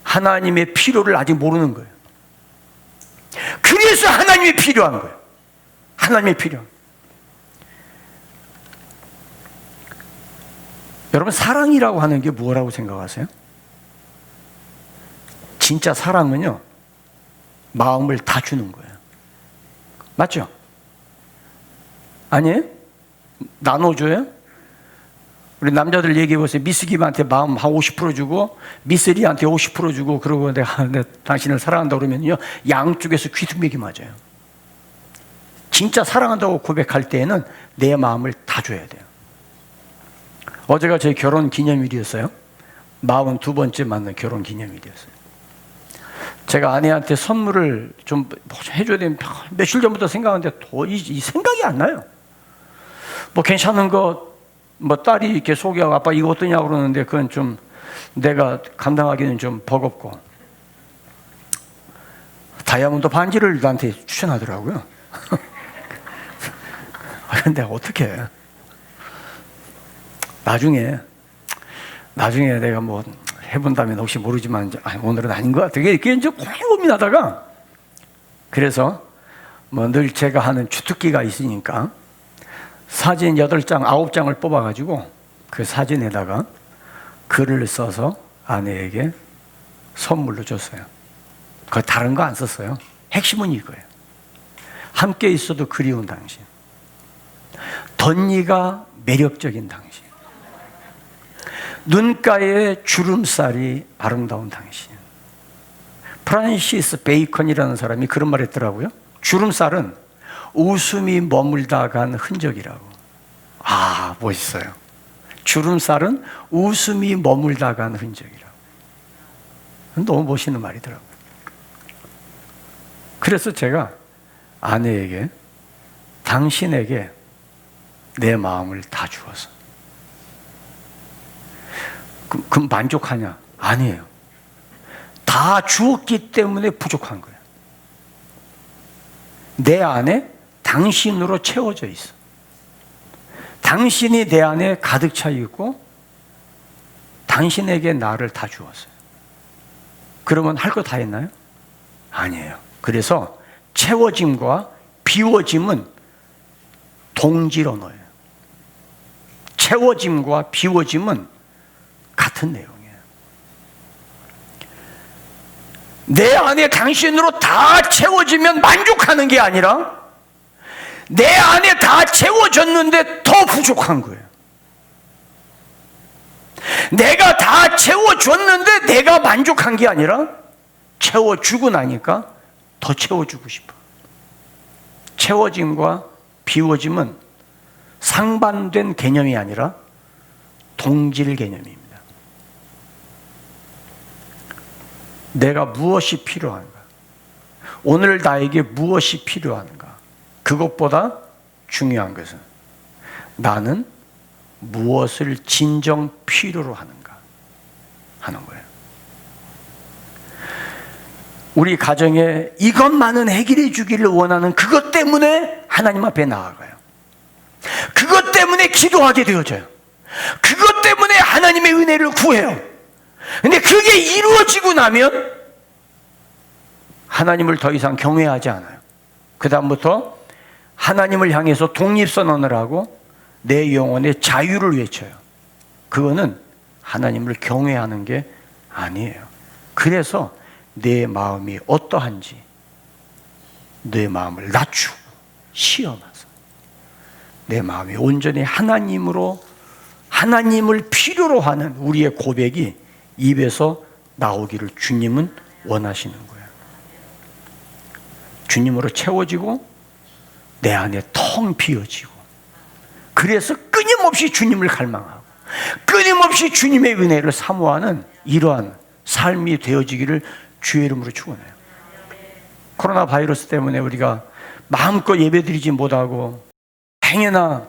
하나님의 필요를 아직 모르는 거예요. 그래서 하나님이 필요한 거예요. 하나님이 필요한 거예요. 여러분, 사랑이라고 하는 게 뭐라고 생각하세요? 진짜 사랑은요, 마음을 다 주는 거예요. 맞죠? 아니에요? 나눠줘요? 우리 남자들 얘기해보세요. 미스 김한테 마음 한 50% 주고 미스 리한테 50% 주고 그러고 내가 당신을 사랑한다고 그러면요, 양쪽에서 귀퉁배기 맞아요. 진짜 사랑한다고 고백할 때에는 내 마음을 다 줘야 돼요. 어제가 제 결혼 기념일이었어요. 42번째 맞는 결혼 기념일이었어요. 제가 아내한테 선물을 좀 해줘야 되는 며칠 전부터 생각하는데 도저히 생각이 안 나요. 괜찮은 거, 딸이 이렇게 소개하고 아빠 이거 어떠냐고 그러는데 그건 좀 내가 감당하기는 좀 버겁고, 다이아몬드 반지를 나한테 추천하더라고요. 근데 어떻게 해? 나중에 내가 해본다면 혹시 모르지만 오늘은 아닌 것 같아. 그게 이제 고민하다가 그래서 뭐 늘 제가 하는 주특기가 있으니까 사진 8장, 9장을 뽑아가지고 그 사진에다가 글을 써서 아내에게 선물로 줬어요. 그 다른 거 안 썼어요. 핵심은 이거예요. 함께 있어도 그리운 당신, 덧니가 매력적인 당신, 눈가에 주름살이 아름다운 당신. 프란시스 베이컨이라는 사람이 그런 말 했더라고요. 주름살은 웃음이 머물다 간 흔적이라고. 아, 멋있어요. 주름살은 웃음이 머물다 간 흔적이라고. 너무 멋있는 말이더라고요. 그래서 제가 아내에게, 당신에게 내 마음을 다 주어서. 그럼 만족하냐? 아니에요. 다 주었기 때문에 부족한 거예요. 내 안에 당신으로 채워져 있어. 당신이 내 안에 가득 차 있고 당신에게 나를 다 주었어요. 그러면 할 거 다 했나요? 아니에요. 그래서 채워짐과 비워짐은 동질 언어예요. 채워짐과 비워짐은 같은 내용이에요. 내 안에 당신으로 다 채워지면 만족하는 게 아니라 내 안에 다 채워졌는데 더 부족한 거예요. 내가 다 채워줬는데 내가 만족한 게 아니라 채워주고 나니까 더 채워주고 싶어. 채워짐과 비워짐은 상반된 개념이 아니라 동질 개념입니다. 내가 무엇이 필요한가? 오늘 나에게 무엇이 필요한가? 그것보다 중요한 것은 나는 무엇을 진정 필요로 하는가 하는 거예요. 우리 가정에 이것만은 해결해 주기를 원하는 그것 때문에 하나님 앞에 나아가요. 그것 때문에 기도하게 되어져요. 그것 때문에 하나님의 은혜를 구해요. 근데 그게 이루어지고 나면 하나님을 더 이상 경외하지 않아요. 그 다음부터 하나님을 향해서 독립선언을 하고 내 영혼의 자유를 외쳐요. 그거는 하나님을 경외하는 게 아니에요. 그래서 내 마음이 어떠한지 내 마음을 낮추고 시험하서 내 마음이 온전히 하나님으로, 하나님을 필요로 하는 우리의 고백이 입에서 나오기를 주님은 원하시는 거예요. 주님으로 채워지고 내 안에 텅 비어지고, 그래서 끊임없이 주님을 갈망하고 끊임없이 주님의 은혜를 사모하는 이러한 삶이 되어지기를 주의 이름으로 축원해요. 코로나 바이러스 때문에 우리가 마음껏 예배드리지 못하고, 행여나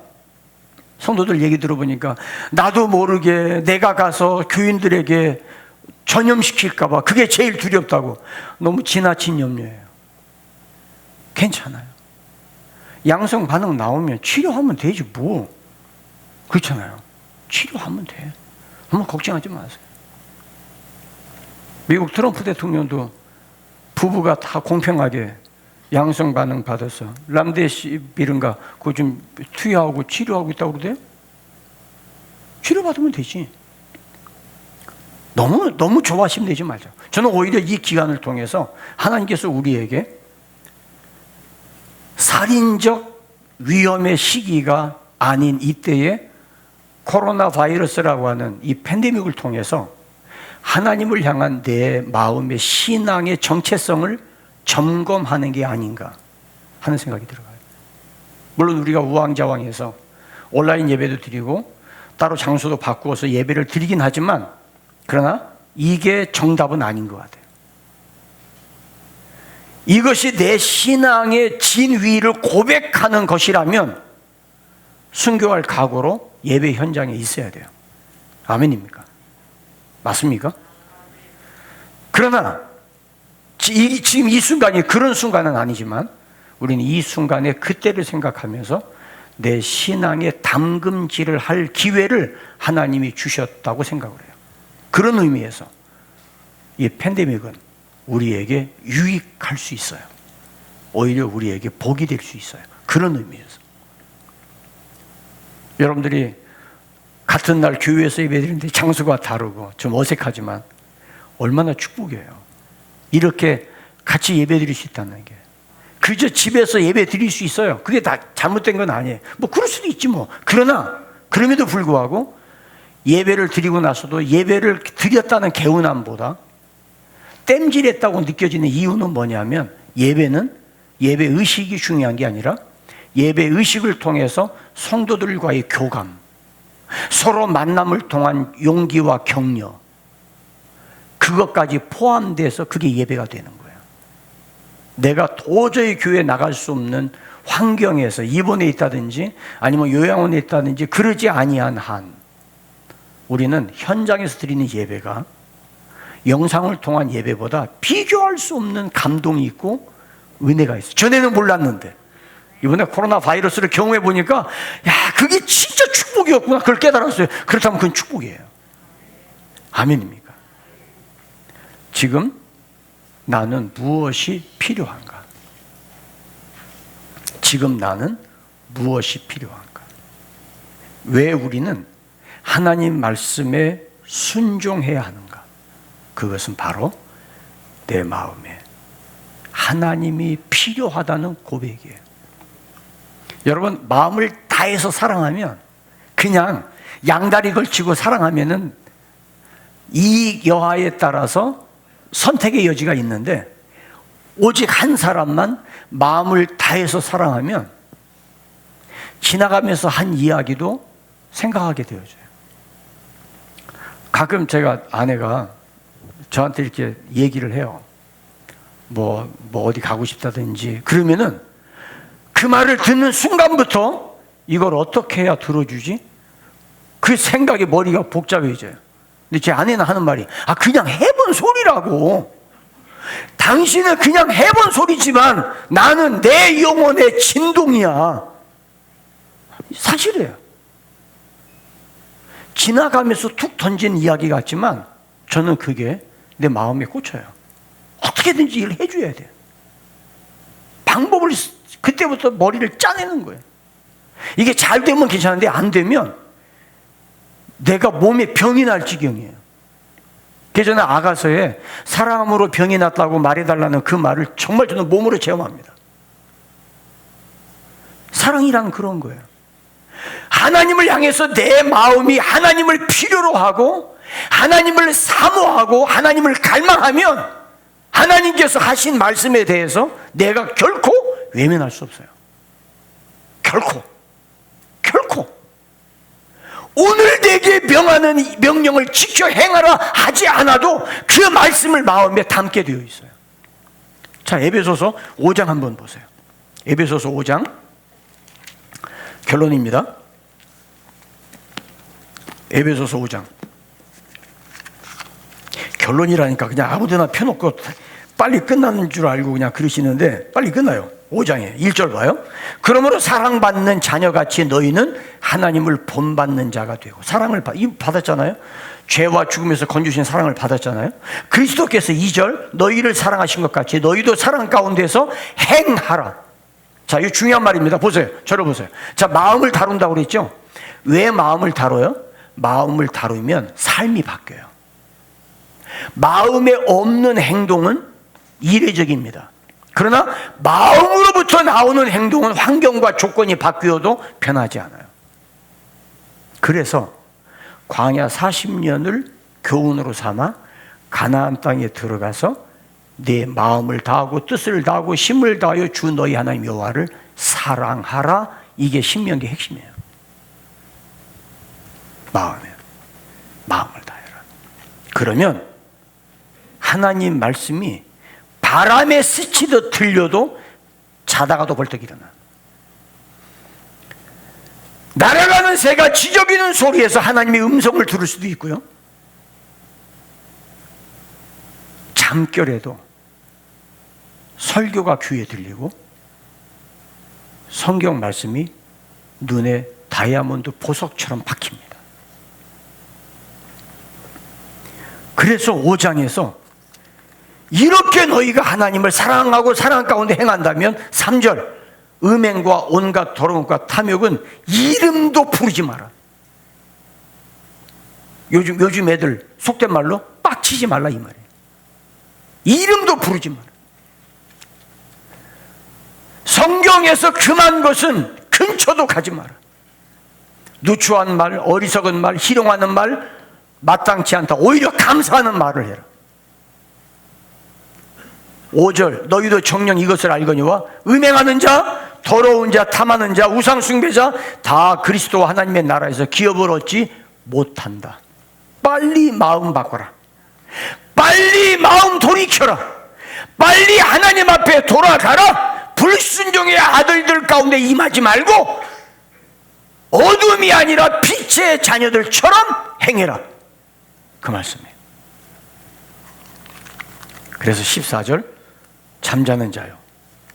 성도들 얘기 들어보니까 나도 모르게 내가 가서 교인들에게 전염시킬까 봐 그게 제일 두렵다고. 너무 지나친 염려예요. 괜찮아요. 양성 반응 나오면 치료하면 되지 뭐. 그렇잖아요. 치료하면 돼. 너무 걱정하지 마세요. 미국 트럼프 대통령도 부부가 다 공평하게 양성 반응 받아서 람데시비른가 그거 좀 투여하고 치료하고 있다고 그러대요. 치료받으면 되지. 너무 조바심 내지 말자. 저는 오히려 이 기간을 통해서 하나님께서 우리에게 살인적 위험의 시기가 아닌 이때에 코로나 바이러스라고 하는 이 팬데믹을 통해서 하나님을 향한 내 마음의 신앙의 정체성을 점검하는 게 아닌가 하는 생각이 들어가요. 물론 우리가 우왕좌왕해서 온라인 예배도 드리고 따로 장소도 바꾸어서 예배를 드리긴 하지만, 그러나 이게 정답은 아닌 것 같아요. 이것이 내 신앙의 진위를 고백하는 것이라면 순교할 각오로 예배 현장에 있어야 돼요. 아멘입니까? 맞습니까? 그러나 지금 이 순간이 그런 순간은 아니지만 우리는 이 순간에 그때를 생각하면서 내 신앙의 담금질을 할 기회를 하나님이 주셨다고 생각을 해요. 그런 의미에서 이 팬데믹은 우리에게 유익할 수 있어요. 오히려 우리에게 복이 될 수 있어요. 그런 의미에서. 여러분들이 같은 날 교회에서 예배드리는데 장소가 다르고 좀 어색하지만 얼마나 축복이에요. 이렇게 같이 예배드릴 수 있다는 게. 그저 집에서 예배 드릴 수 있어요. 그게 다 잘못된 건 아니에요. 뭐 그럴 수도 있지 뭐. 그러나 그럼에도 불구하고 예배를 드리고 나서도 예배를 드렸다는 개운함보다 땜질했다고 느껴지는 이유는 뭐냐면, 예배는 예배 의식이 중요한 게 아니라 예배 의식을 통해서 성도들과의 교감, 서로 만남을 통한 용기와 격려, 그것까지 포함돼서 그게 예배가 되는 거예요. 내가 도저히 교회에 나갈 수 없는 환경에서 입원해 있다든지 아니면 요양원에 있다든지 그러지 아니한 한 우리는 현장에서 드리는 예배가 영상을 통한 예배보다 비교할 수 없는 감동이 있고 은혜가 있어요. 전에는 몰랐는데 이번에 코로나 바이러스를 경험해 보니까 야, 그게 진짜 축복이었구나. 그걸 깨달았어요. 그렇다면 그건 축복이에요. 아멘입니까? 지금 나는 무엇이 필요한가? 지금 나는 무엇이 필요한가? 왜 우리는 하나님 말씀에 순종해야 하는가? 그것은 바로 내 마음에 하나님이 필요하다는 고백이에요. 여러분, 마음을 다해서 사랑하면, 그냥 양다리 걸치고 사랑하면은 이 여하에 따라서 선택의 여지가 있는데, 오직 한 사람만 마음을 다해서 사랑하면 지나가면서 한 이야기도 생각하게 되어져요. 가끔 제가 아내가 저한테 이렇게 얘기를 해요. 뭐 어디 가고 싶다든지 그러면은 그 말을 듣는 순간부터 이걸 어떻게 해야 들어주지? 그 생각에 머리가 복잡해져요. 근데 제 아내는 하는 말이, 그냥 해본 소리라고. 당신은 그냥 해본 소리지만 나는 내 영혼의 진동이야. 사실이에요. 지나가면서 툭 던진 이야기 같지만 저는 그게 내 마음에 꽂혀요. 어떻게든지 일을 해줘야 돼요. 방법을 그때부터 머리를 짜내는 거예요. 이게 잘 되면 괜찮은데 안 되면 내가 몸에 병이 날 지경이에요. 그전에 아가서에 사랑함으로 병이 났다고 말해달라는 그 말을 정말 저는 몸으로 체험합니다. 사랑이란 그런 거예요. 하나님을 향해서 내 마음이 하나님을 필요로 하고 하나님을 사모하고 하나님을 갈망하면 하나님께서 하신 말씀에 대해서 내가 결코 외면할 수 없어요. 결코. 오늘 내게 명하는 명령을 지켜 행하라 하지 않아도 그 말씀을 마음에 담게 되어 있어요. 자, 에베소서 5장 한번 보세요. 에베소서 5장 결론입니다. 에베소서 5장 결론이라니까 그냥 아무데나 펴놓고 빨리 끝나는 줄 알고 그냥 그러시는데 빨리 끝나요. 5장에 1절 봐요. 그러므로 사랑받는 자녀같이 너희는 하나님을 본받는 자가 되고, 사랑을 받았잖아요. 죄와 죽음에서 건주신 사랑을 받았잖아요. 그리스도께서 2절 너희를 사랑하신 것 같이 너희도 사랑 가운데서 행하라. 자, 이거 중요한 말입니다. 보세요. 저를 보세요. 자, 마음을 다룬다고 그랬죠. 왜 마음을 다뤄요? 마음을 다루면 삶이 바뀌어요. 마음에 없는 행동은 이례적입니다. 그러나 마음으로부터 나오는 행동은 환경과 조건이 바뀌어도 변하지 않아요. 그래서 광야 40년을 교훈으로 삼아 가나안 땅에 들어가서 내 마음을 다하고 뜻을 다하고 힘을 다하여 주 너희 하나님 여호와를 사랑하라. 이게 신명기의 핵심이에요. 마음을 다해라. 그러면 하나님 말씀이 바람에 스치듯 들려도 자다가도 벌떡 일어나. 날아가는 새가 지저귀는 소리에서 하나님의 음성을 들을 수도 있고요. 잠결에도 설교가 귀에 들리고 성경 말씀이 눈에 다이아몬드 보석처럼 박힙니다. 그래서 5장에서 이렇게 너희가 하나님을 사랑하고 사랑 가운데 행한다면 3절 음행과 온갖 더러움과 탐욕은 이름도 부르지 마라. 요즘 애들 속된 말로 빡치지 말라 이 말이에요. 이름도 부르지 마라. 성경에서 금한 것은 근처도 가지 마라. 누추한 말, 어리석은 말, 희롱하는 말, 마땅치 않다. 오히려 감사하는 말을 해라. 5절 너희도 정녕 이것을 알거니와 음행하는 자, 더러운 자, 탐하는 자, 우상 숭배자 다 그리스도와 하나님의 나라에서 기업을 얻지 못한다. 빨리 마음 바꿔라. 빨리 마음 돌이켜라. 빨리 하나님 앞에 돌아가라. 불순종의 아들들 가운데 임하지 말고 어둠이 아니라 빛의 자녀들처럼 행해라. 그 말씀이에요. 그래서 14절 잠자는 자요.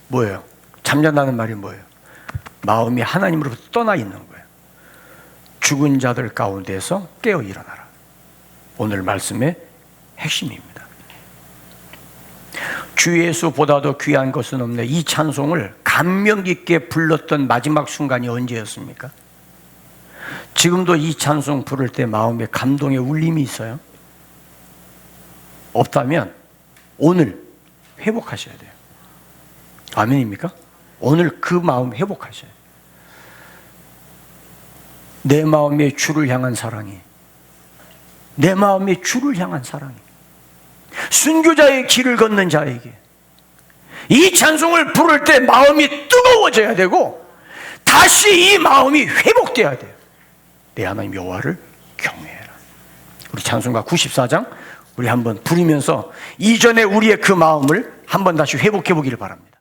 뭐예요? 잠잔다는 말이 뭐예요? 마음이 하나님으로부터 떠나 있는 거예요. 죽은 자들 가운데서 깨어 일어나라. 오늘 말씀의 핵심입니다. 주 예수보다도 귀한 것은 없네. 이 찬송을 감명 깊게 불렀던 마지막 순간이 언제였습니까? 지금도 이 찬송 부를 때 마음에 감동의 울림이 있어요? 없다면 오늘 회복하셔야 돼요. 아멘입니까? 오늘 그 마음 회복하셔야 돼요. 내 마음에 주를 향한 사랑이, 내 마음에 주를 향한 사랑이 순교자의 길을 걷는 자에게 이 찬송을 부를 때 마음이 뜨거워져야 되고 다시 이 마음이 회복돼야 돼요. 내 하나님 여호와를 경외해라. 우리 찬송가 94장 우리 한번 부르면서 이전에 우리의 그 마음을 한번 다시 회복해 보기를 바랍니다.